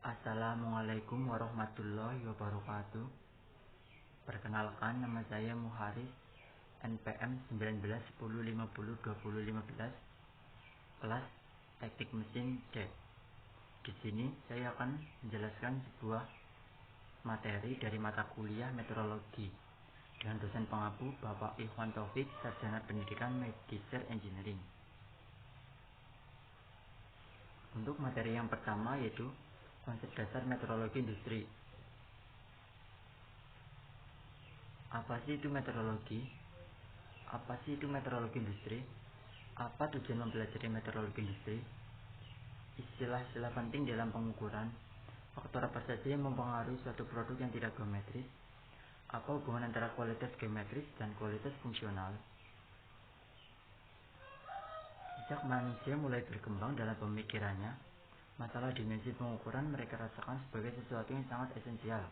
Assalamualaikum warahmatullahi wabarakatuh. Perkenalkan, nama saya Muharis, NPM 1910502015, kelas Teknik Mesin C. Di sini saya akan menjelaskan sebuah materi dari mata kuliah meteorologi dengan dosen pengabu Bapak Ikhwan Taufik, Sarjana Pendidikan Magister Engineering. Untuk materi yang pertama yaitu konsep dasar meteorologi industri. Apa sih itu meteorologi? Apa sih itu meteorologi industri? Apa tujuan mempelajari meteorologi industri? Istilah-istilah penting dalam pengukuran. Faktor apa saja yang mempengaruhi suatu produk yang tidak geometris? Apa hubungan antara kualitas geometris dan kualitas fungsional? Sejak manusia mulai berkembang dalam pemikirannya, masalah dimensi pengukuran mereka rasakan sebagai sesuatu yang sangat esensial.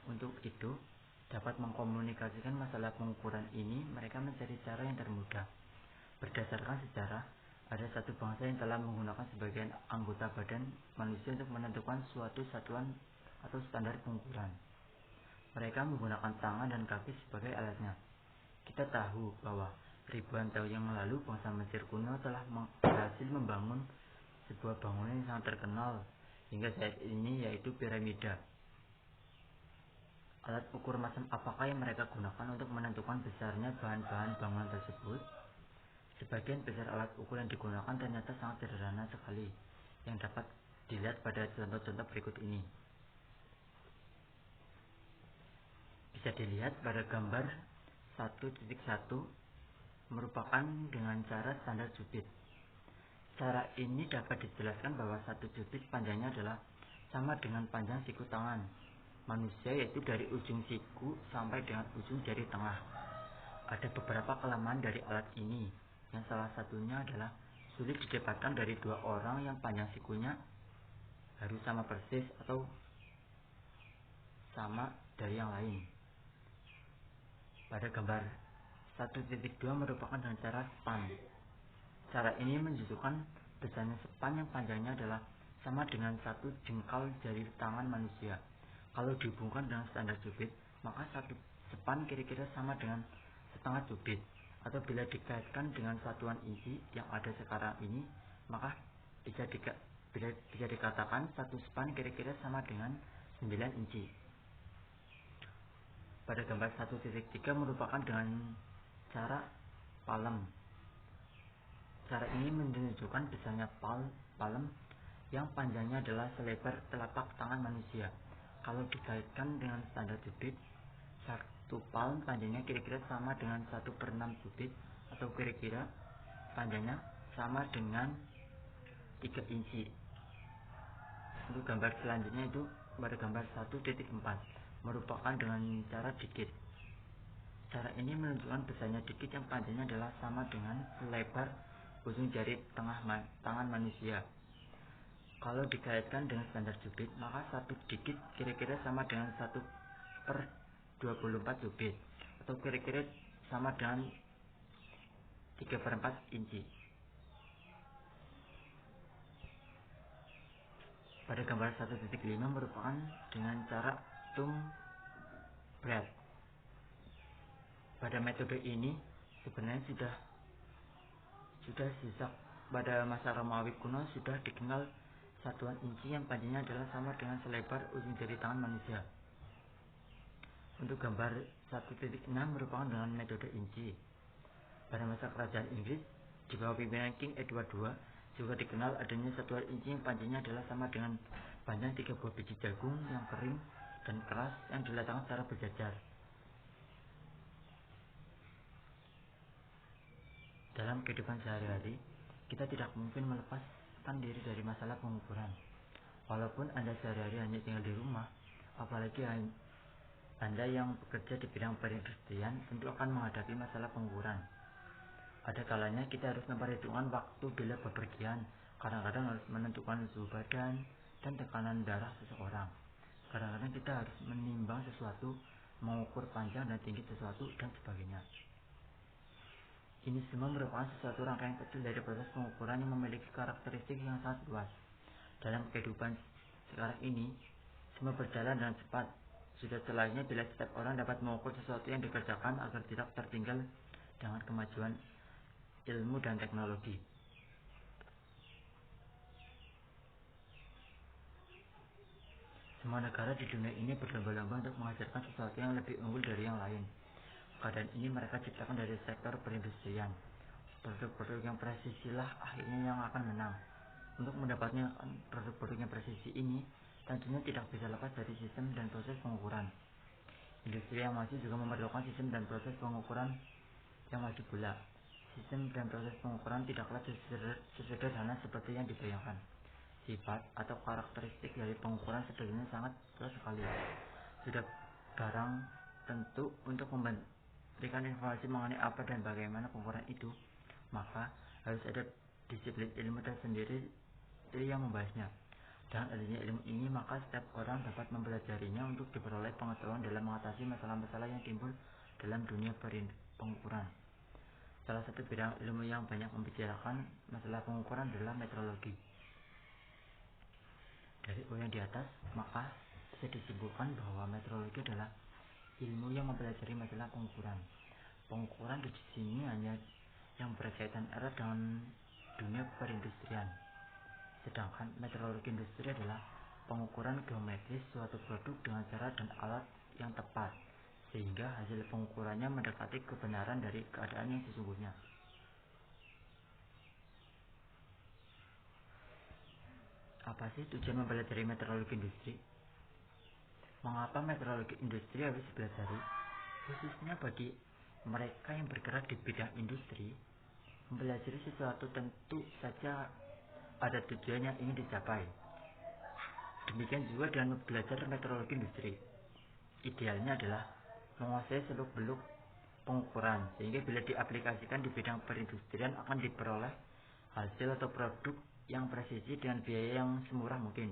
Untuk itu, dapat mengkomunikasikan masalah pengukuran ini, mereka mencari cara yang termudah. Berdasarkan sejarah, ada satu bangsa yang telah menggunakan sebagian anggota badan manusia untuk menentukan suatu satuan atau standar pengukuran. Mereka menggunakan tangan dan kaki sebagai alatnya. Kita tahu bahwa ribuan tahun yang lalu bangsa Mesir kuno telah berhasil membangun sebuah bangunan yang sangat terkenal hingga saat ini, yaitu piramida. Alat ukur macam apakah yang mereka gunakan untuk menentukan besarnya bahan-bahan bangunan tersebut? Sebagian besar alat ukur yang digunakan ternyata sangat sederhana sekali, yang dapat dilihat pada contoh-contoh berikut ini. Bisa dilihat pada gambar 1.1 merupakan dengan cara standar cubit. Cara ini dapat dijelaskan bahwa satu cubit panjangnya adalah sama dengan panjang siku tangan manusia, yaitu dari ujung siku sampai dengan ujung jari tengah. Ada beberapa kelemahan dari alat ini, yang salah satunya adalah sulit didapatkan dari dua orang yang panjang sikunya harus sama persis atau sama dari yang lain. Pada gambar 1.2 merupakan dengan cara span. Cara ini menunjukkan besarnya span yang panjangnya adalah sama dengan satu jengkal jari tangan manusia. Kalau dihubungkan dengan standar cubit, maka satu span kira-kira sama dengan setengah cubit. Atau bila dikaitkan dengan satuan inci yang ada sekarang ini, maka bisa dikatakan satu span kira-kira sama dengan 9 inci. Pada gambar 1.3 merupakan dengan cara palem. Cara ini menunjukkan besarnya palem yang panjangnya adalah selebar telapak tangan manusia. Kalau dikaitkan dengan standar cubit, satu palm panjangnya kira-kira sama dengan 1/6 cubit, atau kira-kira panjangnya sama dengan 3 inci. Untuk gambar selanjutnya itu pada gambar 1.4 merupakan dengan cara dikit. Cara ini menunjukkan besarnya dikit yang panjangnya adalah sama dengan lebar ujung jari tengah tangan manusia. Kalau dikaitkan dengan standar cubit, maka satu dikit kira-kira sama dengan 1/24 cubit, atau kira-kira sama dengan 3/4 inci. Pada gambar 1.5 merupakan dengan cara thumb breadth. Pada metode ini sebenarnya sudah sejak pada masa Romawi kuno sudah dikenal satuan inci yang panjangnya adalah sama dengan selebar ujung jari tangan manusia. Untuk gambar 1.6 merupakan dengan metode inci. Pada masa kerajaan Inggris di bawah pimpinan King Edward II juga dikenal adanya satuan inci yang panjangnya adalah sama dengan panjang 3 buah biji jagung yang kering dan keras yang diletakkan secara berjajar. Dalam kehidupan sehari-hari, kita tidak mungkin melepaskan diri dari masalah pengukuran. Walaupun Anda sehari-hari hanya tinggal di rumah, apalagi Anda yang bekerja di bidang perindustrian tentu akan menghadapi masalah pengukuran. Ada kalanya kita harus memperhitungkan waktu bila bepergian, kadang-kadang harus menentukan suhu badan dan tekanan darah seseorang. Kadang-kadang kita harus menimbang sesuatu, mengukur panjang dan tinggi sesuatu, dan sebagainya. Ini semua merupakan sesuatu rangkaian kecil dari proses pengukuran yang memiliki karakteristik yang sangat luas. Dalam kehidupan Sekarang ini, semua berjalan dengan cepat. Sudah selesainya bila setiap orang dapat mengukur sesuatu yang dikerjakan agar tidak tertinggal dengan kemajuan ilmu dan teknologi. Semua negara di dunia ini berlomba-lomba untuk menghasilkan sesuatu yang lebih unggul dari yang lain. Keadaan ini mereka ciptakan dari sektor perindustrian. Produk-produk yang presisi lah akhirnya yang akan menang. Untuk mendapatkan produk-produk yang presisi ini, tentunya tidak bisa lepas dari sistem dan proses pengukuran. Industri yang maju juga memerlukan sistem dan proses pengukuran yang maju pula. Sistem dan proses pengukuran tidaklah sesederhana seperti yang dibayangkan. Sifat atau karakteristik dari pengukuran sebenarnya sangat luas sekali. Sudah barang tentu untuk memberikan informasi mengenai apa dan bagaimana pengukuran itu, maka harus ada disiplin ilmu tersendiri yang membahasnya. Dengan adanya ilmu ini, maka setiap orang dapat mempelajarinya untuk diperoleh pengetahuan dalam mengatasi masalah-masalah yang timbul dalam dunia pengukuran. Salah satu bidang ilmu yang banyak membicarakan masalah pengukuran adalah metrologi. Dari yang di atas, maka bisa disimpulkan bahwa metrologi adalah ilmu yang mempelajari masalah pengukuran. Pengukuran di sini hanya yang berkaitan erat dengan dunia perindustrian. Sedangkan metrologi industri adalah pengukuran geometris suatu produk dengan cara dan alat yang tepat, sehingga hasil pengukurannya mendekati kebenaran dari keadaan yang sesungguhnya. Apa sih tujuan mempelajari metrologi industri? Mengapa metrologi industri harus dipelajari? Khususnya bagi mereka yang bergerak di bidang industri, mempelajari sesuatu tentu saja ada tujuan yang ingin dicapai. Demikian juga dengan belajar metrologi industri. Idealnya adalah menguasai seluk-beluk pengukuran, sehingga bila diaplikasikan di bidang perindustrian akan diperoleh hasil atau produk yang presisi dengan biaya yang semurah mungkin.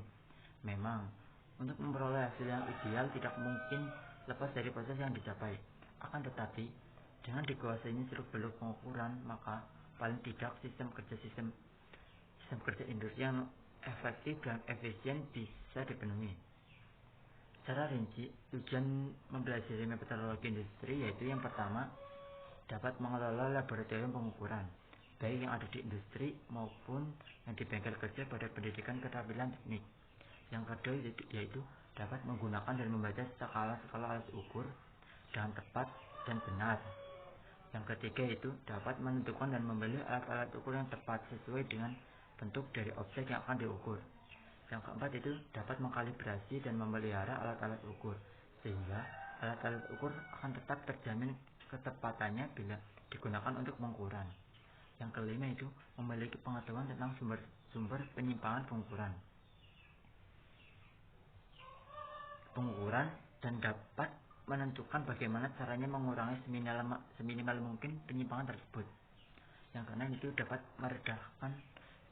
Memang, untuk memperoleh hasil yang ideal tidak mungkin lepas dari proses yang dicapai. Akan tetapi, dengan dikuasainya seluk-beluk pengukuran, maka paling tidak sistem kerja industri yang efektif dan efisien bisa dipenuhi. Secara rinci, tujuan mempelajari metrologi industri yaitu yang pertama, dapat mengelola laboratorium pengukuran, baik yang ada di industri maupun yang di bengkel kerja pada pendidikan keterampilan teknik. Yang kedua yaitu dapat menggunakan dan membaca skala-skala alat ukur dengan tepat dan benar. Yang ketiga itu dapat menentukan dan memilih alat-alat ukur yang tepat sesuai dengan bentuk dari objek yang akan diukur. Yang keempat itu dapat mengkalibrasi dan memelihara alat-alat ukur, sehingga alat-alat ukur akan tetap terjamin ketepatannya bila digunakan untuk pengukuran. Yang kelima itu memiliki pengetahuan tentang sumber penyimpangan pengukuran dan dapat menentukan bagaimana caranya mengurangi seminimal mungkin penyimpangan tersebut. Yang keenam itu dapat meredahkan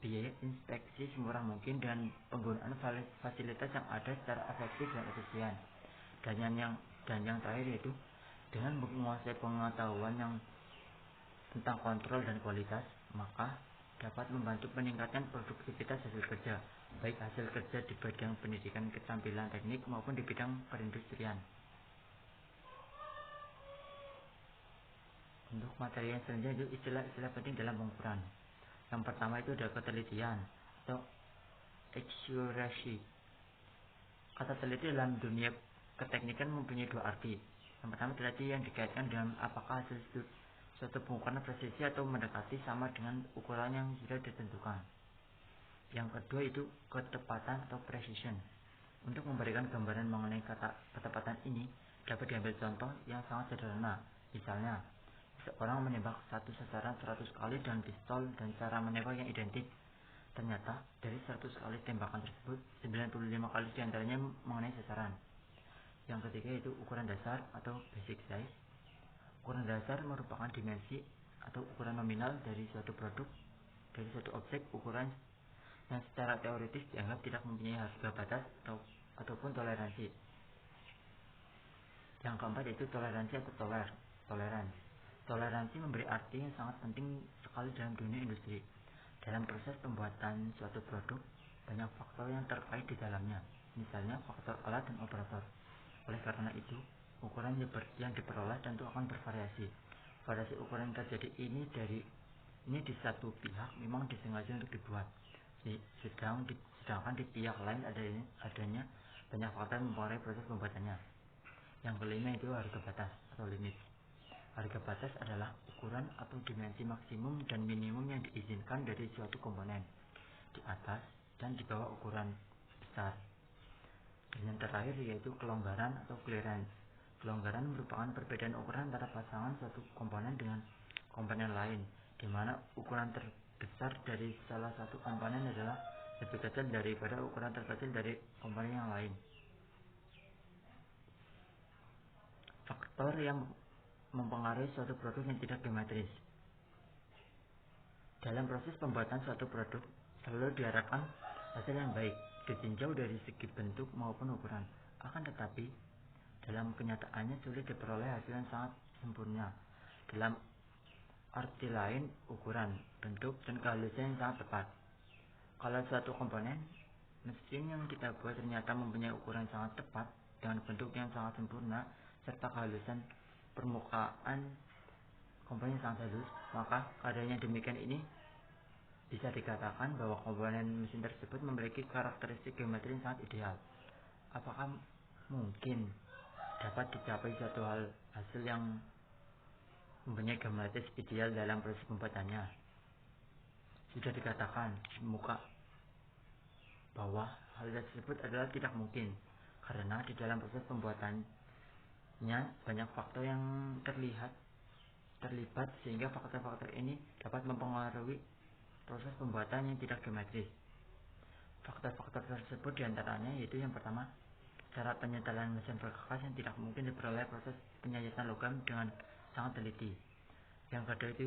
biaya inspeksi semurah mungkin dengan penggunaan fasilitas yang ada secara efektif dan efisien. Dan yang terakhir yaitu dengan menguasai pengetahuan yang tentang kontrol dan kualitas, maka dapat membantu meningkatkan produktivitas hasil kerja, baik hasil kerja di bidang pendidikan keterampilan teknik maupun di bidang perindustrian. Untuk materi yang selanjutnya itu istilah-istilah penting dalam pengukuran. Yang pertama itu ada ketelitian atau accuracy. Kata teliti dalam dunia keteknikan mempunyai dua arti. Yang pertama, teliti yang dikaitkan dengan apakah hasil suatu pengukuran presisi atau mendekati sama dengan ukuran yang sudah ditentukan. Yang kedua itu ketepatan atau precision. Untuk memberikan gambaran mengenai ketepatan ini dapat diambil contoh yang sangat sederhana. Misalnya, seorang menembak satu sasaran 100 kali dengan pistol dan cara menembak yang identik. Ternyata dari 100 kali tembakan tersebut 95 kali diantaranya mengenai sasaran. Yang ketiga itu ukuran dasar atau basic size. Ukuran dasar merupakan dimensi atau ukuran nominal dari suatu produk, dari suatu objek. Ukuran yang secara teoritis dianggap tidak mempunyai harga batas ataupun toleransi. Yang keempat itu toleransi atau toleransi. Toleransi memberi arti yang sangat penting sekali dalam dunia industri. Dalam proses pembuatan suatu produk, banyak faktor yang terkait di dalamnya, misalnya faktor alat dan operator. Oleh karena itu, ukuran yang diperoleh tentu akan bervariasi. Variasi ukuran yang terjadi ini di satu pihak memang disengaja untuk dibuat, sedangkan di pihak lain adanya banyak faktor yang mempengaruhi proses pembuatannya. Yang kelima itu harga batas atau limit. Harga batas adalah ukuran atau dimensi maksimum dan minimum yang diizinkan dari suatu komponen di atas dan di bawah ukuran besar. Dan yang terakhir yaitu kelonggaran atau clearance. Kelonggaran merupakan perbedaan ukuran antara pasangan suatu komponen dengan komponen lain, di mana ukuran terbesar dari salah satu komponen adalah lebih kecil daripada ukuran terkecil dari komponen yang lain. Faktor yang mempengaruhi suatu produk yang tidak geometris. Dalam proses pembuatan suatu produk, selalu diharapkan hasil yang baik, ditinjau dari segi bentuk maupun ukuran. Akan tetapi, dalam kenyataannya sulit diperoleh hasil yang sangat sempurna. Dalam arti lain, ukuran, bentuk, dan kehalusan yang sangat tepat. Kalau suatu komponen mesin yang kita buat ternyata mempunyai ukuran sangat tepat dengan bentuk yang sangat sempurna serta kehalusan permukaan komponen yang sangat halus, maka keadaannya demikian ini bisa dikatakan bahwa komponen mesin tersebut memiliki karakteristik geometri yang sangat ideal. Apakah mungkin dapat dicapai suatu hasil yang mempunyai geometris ideal dalam proses pembuatannya? Sudah dikatakan di muka bahwa hal tersebut adalah tidak mungkin, karena di dalam proses pembuatannya banyak faktor yang terlibat sehingga faktor-faktor ini dapat mempengaruhi proses pembuatan yang tidak geometris. Faktor-faktor tersebut diantaranya yaitu yang pertama, cara penyetelan mesin perkakas yang tidak mungkin diperoleh proses penyayatan logam dengan sangat teliti. Yang kedua itu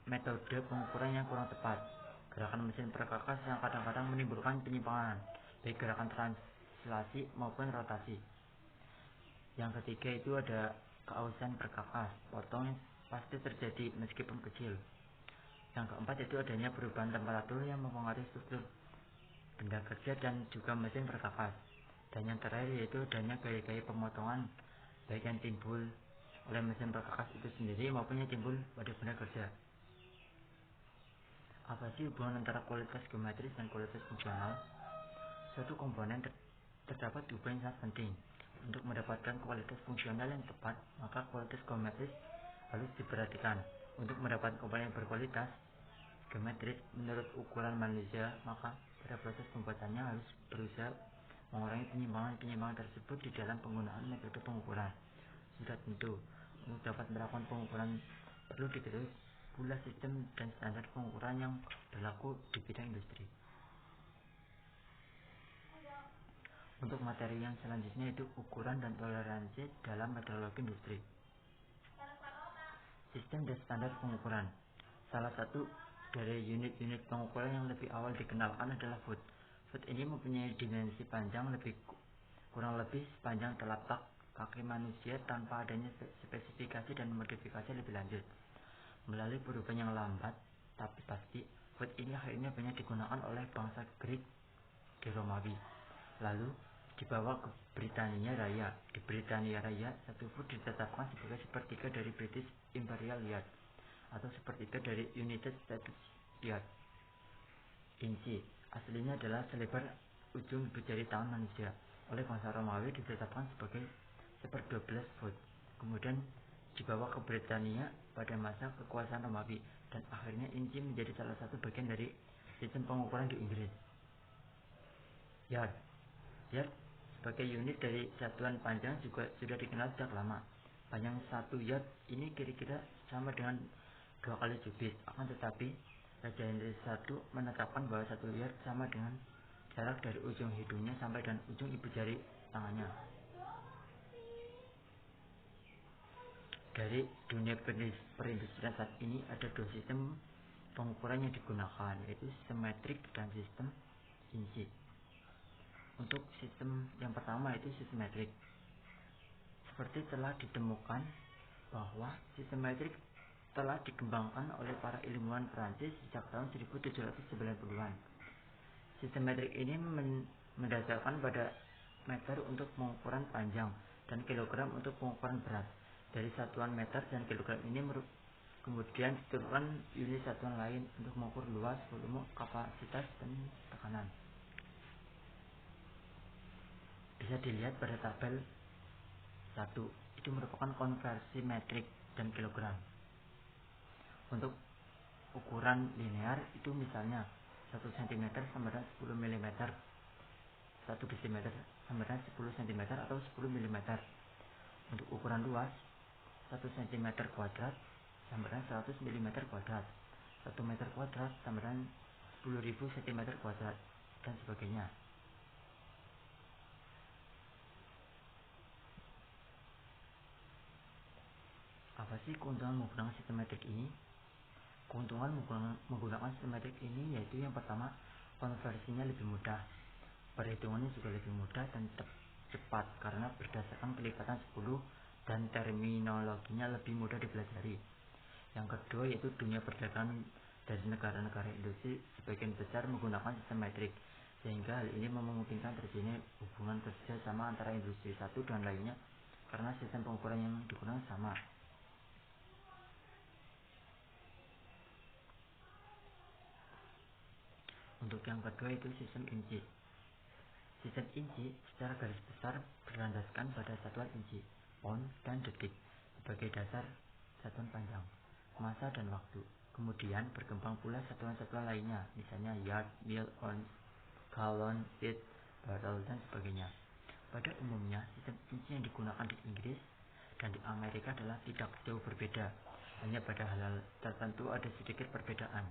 metode pengukuran yang kurang tepat, gerakan mesin perkakas yang kadang-kadang menimbulkan penyimpangan, baik gerakan translasi maupun rotasi. Yang ketiga itu ada keausan perkakas, potong yang pasti terjadi meskipun kecil. Yang keempat itu adanya perubahan temperatur yang mempengaruhi struktur benda kerja dan juga mesin perkakas. Dan yang terakhir yaitu adanya gaya-gaya pemotongan baik yang timbul oleh mesin perkakas itu sendiri maupun yang timbul pada benda kerja. Apa sih hubungan antara kualitas geometris dan kualitas fungsional? Suatu komponen terdapat hubungan yang sangat penting. Untuk mendapatkan kualitas fungsional yang tepat, maka kualitas geometris harus diperhatikan. Untuk mendapatkan komponen yang berkualitas geometris menurut ukuran manusia, maka pada proses pembuatannya harus berusaha mengurangi penyimpangan tersebut di dalam penggunaan metode pengukuran. Sudah tentu, untuk dapat melakukan pengukuran perlu diketahui pula sistem dan standar pengukuran yang berlaku di bidang industri. Untuk materi yang selanjutnya itu ukuran dan toleransi dalam metrologi industri. Sistem dan standar pengukuran. Salah satu dari unit-unit pengukuran yang lebih awal dikenalkan adalah foot. Foot ini mempunyai dimensi panjang kurang lebih sepanjang telapak kaki manusia tanpa adanya spesifikasi dan modifikasi lebih lanjut. Melalui perubahan yang lambat tapi pasti, foot ini akhirnya banyak digunakan oleh bangsa Greek di Romawi. Lalu dibawa ke Britania Raya. Di Britania Raya, satu foot ditetapkan sebagai sepertiga dari British Imperial Yard atau sepertiga dari United States Yard. Inci aslinya adalah selebar ujung ibu jari tangan manusia. Oleh bangsa Romawi ditetapkan sebagai 1/12 foot. Kemudian dibawa ke Britania pada masa kekuasaan Romawi, dan akhirnya inci menjadi salah satu bagian dari sistem pengukuran di Inggris. Yard sebagai unit dari satuan panjang juga sudah dikenal sejak lama. Panjang satu yard ini kira-kira sama dengan 2 kali cubit. Akan tetapi, Raja Henry I menetapkan bahwa 1 yard sama dengan jarak dari ujung hidungnya sampai dengan ujung ibu jari tangannya. Dari dunia perindustrian saat ini ada 2 sistem pengukuran yang digunakan, yaitu sistem metrik dan sistem inci. Untuk sistem yang pertama yaitu sistem metrik. Seperti telah ditemukan bahwa sistem metrik telah dikembangkan oleh para ilmuwan Prancis sejak tahun 1790-an. Sistem metrik ini mendasarkan pada meter untuk pengukuran panjang dan kilogram untuk pengukuran berat. Dari satuan meter dan kilogram ini kemudian diturunkan unit satuan lain untuk mengukur luas, volume, kapasitas, dan tekanan. Bisa dilihat pada tabel 1. Itu merupakan konversi metrik dan kilogram. Untuk ukuran linear itu misalnya 1 cm sama dengan 10 mm, 1 desimeter sama dengan 10 cm atau 10 mm. Untuk ukuran luas 1 cm kuadrat sama dengan 100 mm kuadrat, 1 meter kuadrat sama dengan 10.000 cm kuadrat, dan sebagainya. Apa sih keuntungan menggunakan sistem metrik ini? Keuntungan menggunakan sistem metrik ini yaitu yang pertama, konversinya lebih mudah, perhitungannya juga lebih mudah dan cepat karena berdasarkan kelipatan 10 dan terminologinya lebih mudah dipelajari. Yang kedua yaitu dunia perdagangan dari negara-negara industri sebagian besar menggunakan sistem metrik, sehingga hal ini memungkinkan terjadinya hubungan kerja sama antara industri satu dan lainnya karena sistem pengukuran yang digunakan sama. Untuk yang kedua itu sistem inci. Sistem inci secara garis besar berlandaskan pada satuan inci, pound, dan detik sebagai dasar satuan panjang, massa, dan waktu. Kemudian berkembang pula satuan-satuan lainnya, misalnya yard, mil, ounce, gallon, feet, barrel, dan sebagainya. Pada umumnya, sistem inci yang digunakan di Inggris dan di Amerika adalah tidak jauh berbeda, hanya pada hal-hal tertentu ada sedikit perbedaan.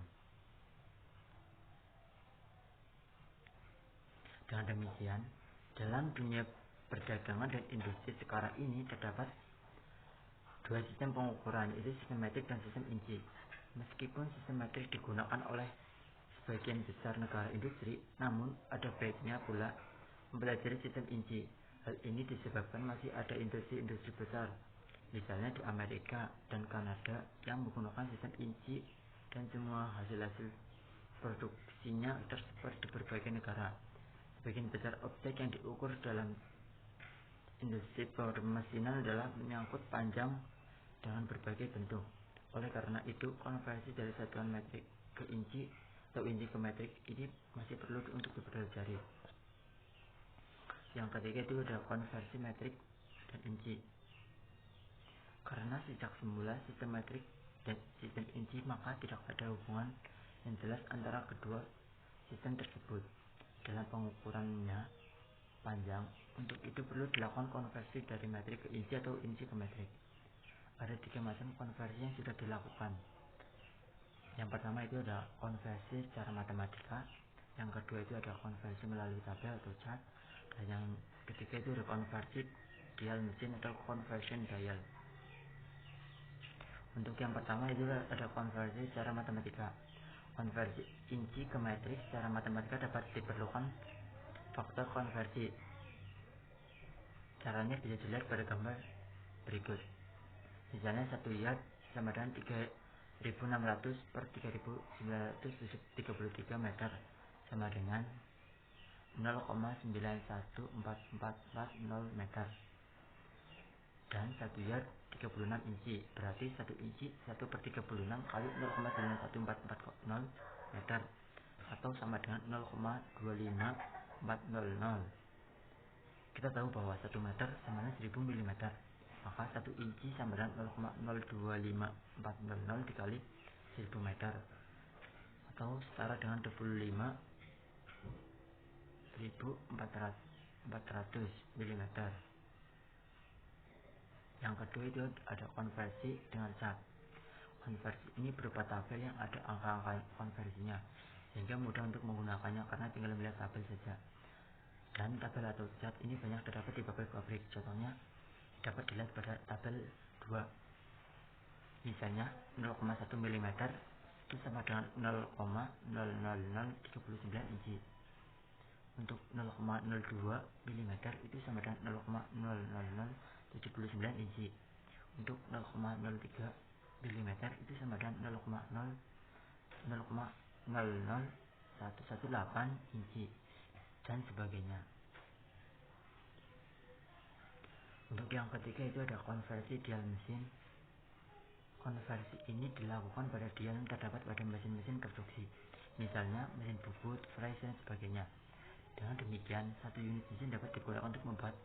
Dengan demikian, dalam dunia perdagangan dan industri sekarang ini terdapat dua sistem pengukuran, yaitu sistem metrik dan sistem inci. Meskipun sistem metrik digunakan oleh sebagian besar negara industri, namun ada baiknya pula mempelajari sistem inci. Hal ini disebabkan masih ada industri-industri besar, misalnya di Amerika dan Kanada, yang menggunakan sistem inci dan semua hasil-hasil produksinya tersebar di berbagai negara. Sebagian besar objek yang diukur dalam industri permesinan adalah menyangkut panjang dengan berbagai bentuk. Oleh karena itu, konversi dari satuan metrik ke inci atau inci ke metrik ini masih perlu untuk dipelajari. Yang ketiga itu ada konversi metrik dan inci. Karena sejak semula sistem metrik dan sistem inci, maka tidak ada hubungan yang jelas antara kedua sistem tersebut dalam pengukurannya panjang. Untuk itu perlu dilakukan konversi dari metrik ke inci atau inci ke metrik. Ada 3 macam konversi yang sudah dilakukan. Yang pertama itu ada konversi secara matematika, yang kedua itu ada konversi melalui tabel atau chart, dan yang ketiga itu ada konversi dial mesin atau conversion dial. Untuk yang pertama itu ada konversi secara matematika. Konversi inci ke metrik secara matematika dapat diperlukan faktor konversi. Caranya bisa dilihat pada gambar berikut. Misalnya 1 yard sama dengan 3600 per 3933 meter sama dengan 0,914440 meter, dan 1 yard 36 inci, berarti 1 inci 1 per 36 kali 0,91440 meter atau sama dengan 0,25400. Kita tahu bahwa 1 meter sama dengan 1000 mm, maka 1 inci sama dengan 0,025400 dikali 1000 meter atau setara dengan 25.400 mm. Yang kedua itu ada konversi dengan chart. Konversi ini berupa tabel yang ada angka-angka konversinya, sehingga mudah untuk menggunakannya karena tinggal melihat tabel saja. Dan tabel atau chart ini banyak terdapat di pabrik-pabrik. Contohnya dapat dilihat pada tabel 2. Misalnya 0,1 mm itu sama dengan 0,00039 inci. Untuk 0,02 mm itu sama dengan 0,00079 inci. Untuk 0,03 mm itu sama dengan 0,00019 118 inci dan sebagainya. Untuk yang ketiga itu ada konversi dial mesin. Konversi ini dilakukan pada dial yang terdapat pada mesin-mesin produksi, misalnya mesin bubut, flash, dan sebagainya. Dengan demikian, satu unit mesin dapat digunakan untuk membuat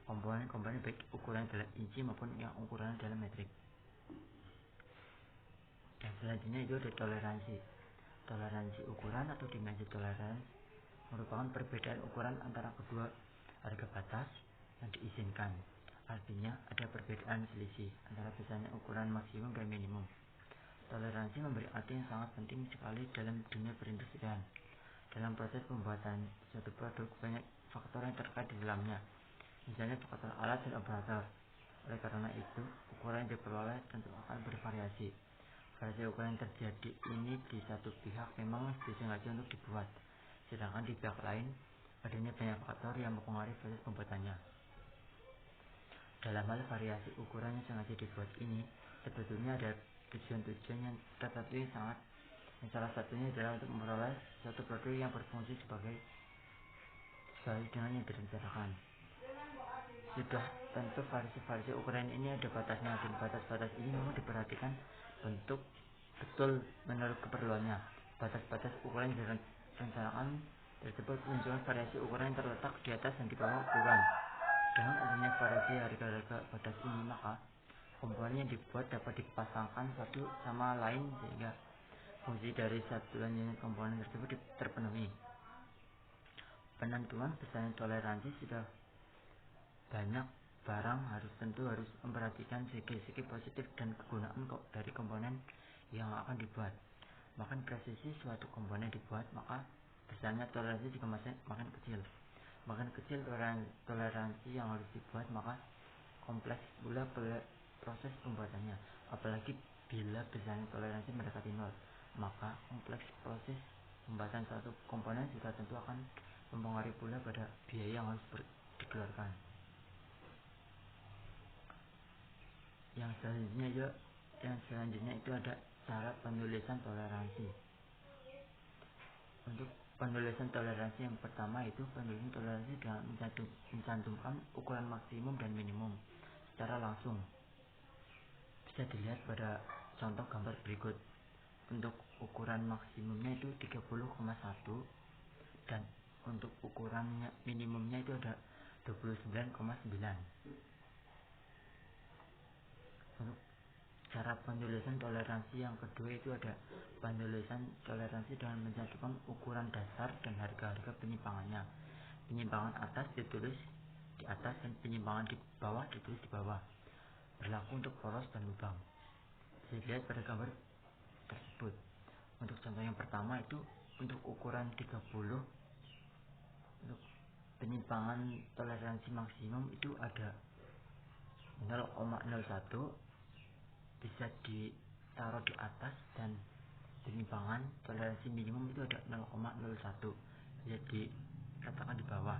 komponen-komponen baik ukuran dalam inci maupun yang ukuran dalam metrik. Dan selanjutnya itu ada toleransi. Toleransi ukuran atau dimensi toleransi merupakan perbedaan ukuran antara kedua harga batas yang diizinkan. Artinya ada perbedaan selisih antara besarnya ukuran maksimum dan minimum. Toleransi memberi arti yang sangat penting sekali dalam dunia perindustrian. Dalam proses pembuatan suatu produk banyak faktor yang terkait di dalamnya, misalnya faktor alat dan operator. Oleh karena itu, ukuran yang diperoleh tentu akan bervariasi. Variasi ukuran yang terjadi ini di satu pihak memang disengaja untuk dibuat, sedangkan di pihak lain adanya banyak faktor yang mempengaruhi proses pembuatannya. Dalam hal variasi ukuran yang sengaja dibuat ini, sebetulnya ada tujuan-tujuan yang tertentu yang salah satunya adalah untuk memperoleh suatu produk yang berfungsi sebagai dengan yang direncanakan. Sudah tentu variasi ukuran ini ada batasnya, dan batas-batas ini memang diperhatikan bentuk betul menurut keperluannya. Batas-batas ukuran yang direncanakan tersebut menunjukkan variasi ukuran yang terletak di atas dan di bawah ukuran. Dengan adanya variasi harga-harga batas ini, maka komponen yang dibuat dapat dipasangkan satu sama lain sehingga fungsi dari satuan unit komponen tersebut terpenuhi. Penentuan besarnya toleransi sudah banyak barang harus memperhatikan segi-segi positif dan kegunaan dari komponen yang akan dibuat. Makin presisi suatu komponen dibuat, maka besarnya toleransi juga makin kecil. Makin kecil toleransi yang harus dibuat, maka kompleks pula proses pembuatannya. Apalagi bila besarnya toleransi mendekati nol, maka kompleks proses pembuatan suatu komponen juga tentu akan mempengaruhi pula pada biaya yang harus dikeluarkan. Yang selanjutnya itu ada cara penulisan toleransi. Untuk penulisan toleransi yang pertama itu penulisan toleransi dengan mencantumkan ukuran maksimum dan minimum secara langsung. Bisa dilihat pada contoh gambar berikut. Untuk ukuran maksimumnya itu 30,1 dan untuk ukuran minimumnya itu ada 29,9. Untuk cara penulisan toleransi yang kedua itu ada penulisan toleransi dengan mencantumkan ukuran dasar dan harga-harga penyimpangannya. Penyimpangan atas ditulis di atas dan penyimpangan di bawah ditulis di bawah. Berlaku untuk poros dan lubang. Bisa dilihat pada gambar tersebut. Untuk contoh yang pertama itu untuk ukuran 30, untuk penyimpangan toleransi maksimum itu ada 0,01, bisa ditaruh di atas, dan penyimpangan toleransi minimum itu ada 0,01, bisa diletakkan di bawah.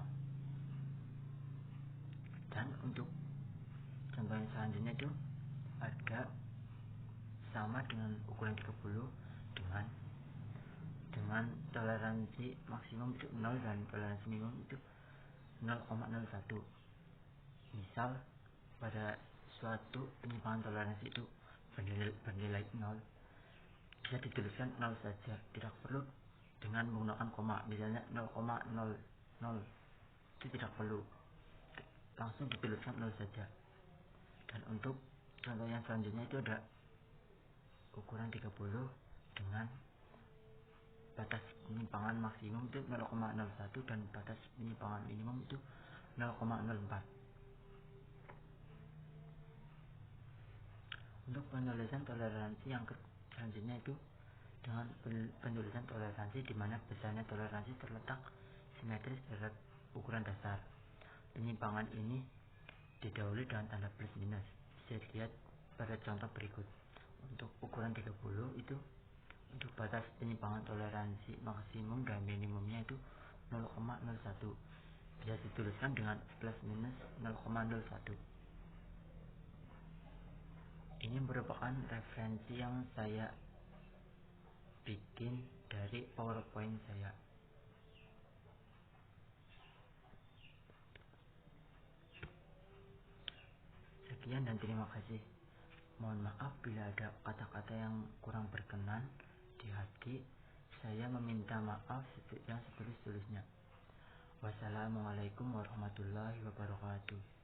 Dan untuk contoh yang selanjutnya itu ada sama dengan ukuran 30 dengan toleransi maksimum itu 0 dan toleransi minimum itu 0,01. Misal pada suatu penyimpangan toleransi itu bernilai 0, bisa dituliskan 0 saja, tidak perlu dengan menggunakan koma. Misalnya 0,00 itu tidak perlu, langsung dituliskan 0 saja. Dan untuk contoh yang selanjutnya itu ada ukuran 30 dengan batas penyimpangan maksimum itu 0,01 dan batas penyimpangan minimum itu 0,04. Untuk penulisan toleransi yang selanjutnya itu dengan penulisan toleransi di mana besarnya toleransi terletak simetris terhadap ukuran dasar. Penyimpangan ini didahului dengan tanda plus minus. Bisa dilihat pada contoh berikut. Untuk ukuran 30 itu untuk batas penyimpangan toleransi maksimum dan minimumnya itu 0,01. Bisa dituliskan dengan plus minus 0,01. Ini merupakan referensi yang saya bikin dari PowerPoint saya. Sekian dan terima kasih. Mohon maaf bila ada kata-kata yang kurang berkenan di hati. Saya meminta maaf yang setulus-tulusnya. Wassalamualaikum warahmatullahi wabarakatuh.